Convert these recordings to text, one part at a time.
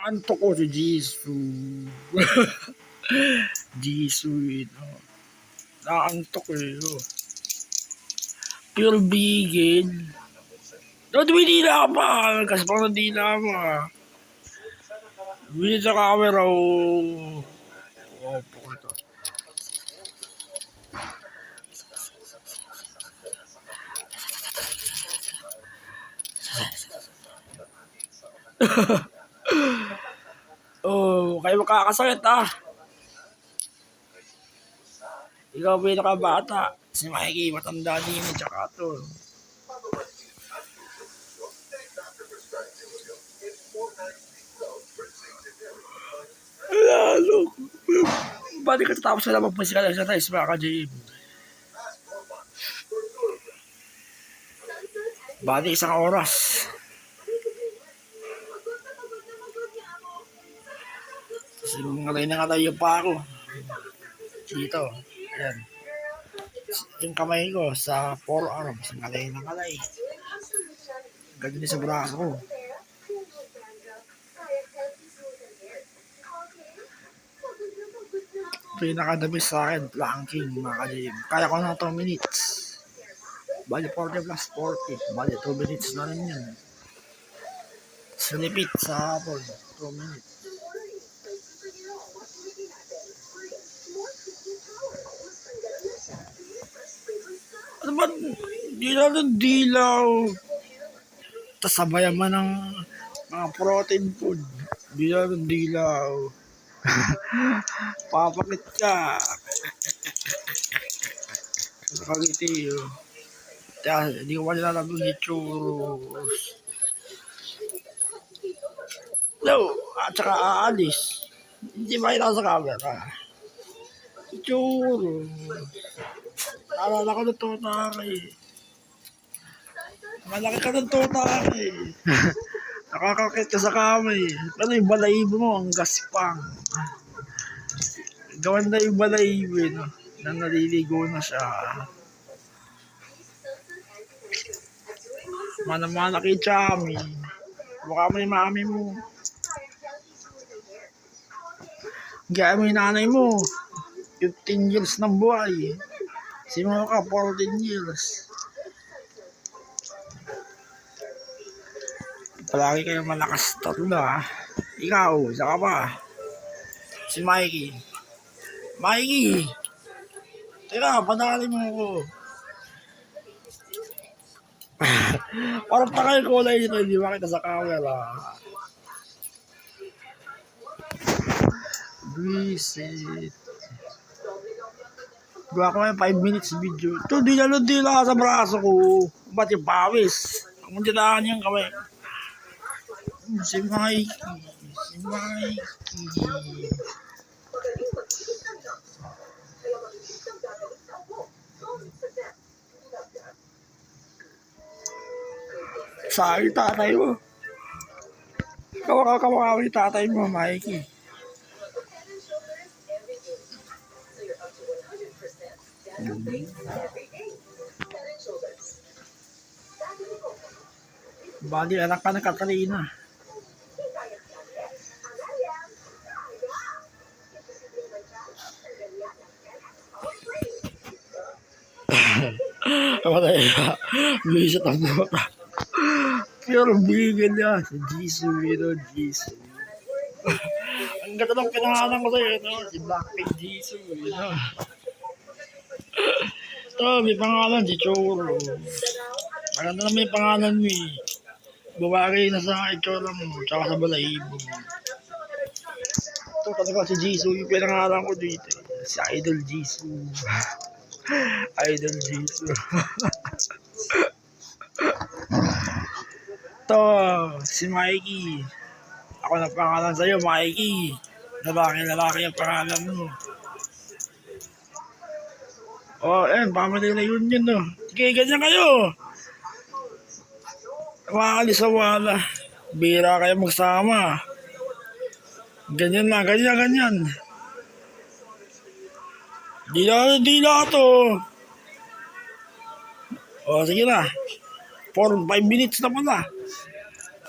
Antok ko si Jisoo. Jisoo ito. Naantok eh. Oh. Pure bigil. No, dumidila ka pa. Kasi pang nadila mo ah. Dumidila sa camera oh. Oh, po ito. Oh, kayo makakasakit ah. Ikaw pinakabata. Si Mikey, matanda din yun, tsaka to. Lalo. Ba't di ka tatapos na magpasikal sa tayo mga ka-JM? Ba't isang oras? Kasi ngalay na nga tayo pa ako. Dito. Ayan. Yung kamay ko sa forearms. Ngalay na ngalay. Ganyan sa braso ko. Pinakadami sa akin, planking mga ka-JM. Kaya ko na 2 minutes. Bali 40 plus 40. Bali 2 minutes na rin yun. Sinipit sa hapon. 2 minutes. Ano ba? Dilaw ng dilaw. Tapos sabayan man ng mga protein food. Dilaw ng dilaw. Papakit ka. Nakagiti yun. Kaya hindi ko pa nilalabog yung churros. No, at saka aalis. Hindi ba kita sa camera? Churros. Naalala ko ng totake. Malaki ka ng totake. Nakakakit ka sa kamay. Pero yung balahibo mo, ang gaspang. Gawan na yung balahibo, no? Na naliligo na siya. Mana-mana kay Chami. Baka mo yung mami mo. Gaya mo yung nanay mo. 15 years ng buhay. Simula ka, 14 years. Palagi kayo malakas tatlo ah. Ikaw, isa ka pa. Si Mikey. Mikey! Teka, padali mo ako. Parang takay kulay nito, hindi makita sa camera. Visit. Gawa ko yung 5 minutes video. Ito, dila sa braso ko. Ba't yung pawis? Ang muntinaan niyang kamay. Si Mikey. Si Mikey. Sa akin tatay mo. Kamukha yung tatay mo, Mikey. Bali, anak ka ng Katrina. Matay ka. Bisit ang buta. Pero bigil niya. Si Jisoo, Jisoo. Ang ganda ng pinangalan ko sa'yo, ito. Si Blackpink Jisoo, Ito, may pangalan, si Choro. Maganda na may pangalan mo eh. Bumagay na sa itsura mo, tsaka sa balahibo. Ito talaga si Jisoo, yung pinangalan ko dito. Si Idol Jisoo. Idol Jisoo. Ito, si Mikey. Ako na pangalan sa'yo, Mikey. Lalaki ang pangalan mo. Oh, pamali na yun, no. Sige, ganyan kayo. Makakalis sa wala. Bira kayo magsama. Ganyan na, ganyan. Dila to. Oh, sige na. 4-5 minutes na pala.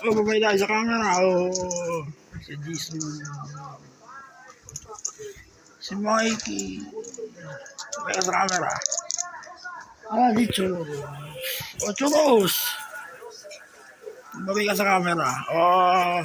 Oh, babay tayo sa camera. Oh. Si Jisoo. Si Mikey. May ka sa camera. Ah, di Churros. O, Churros. Bawi ka sa camera. Oh.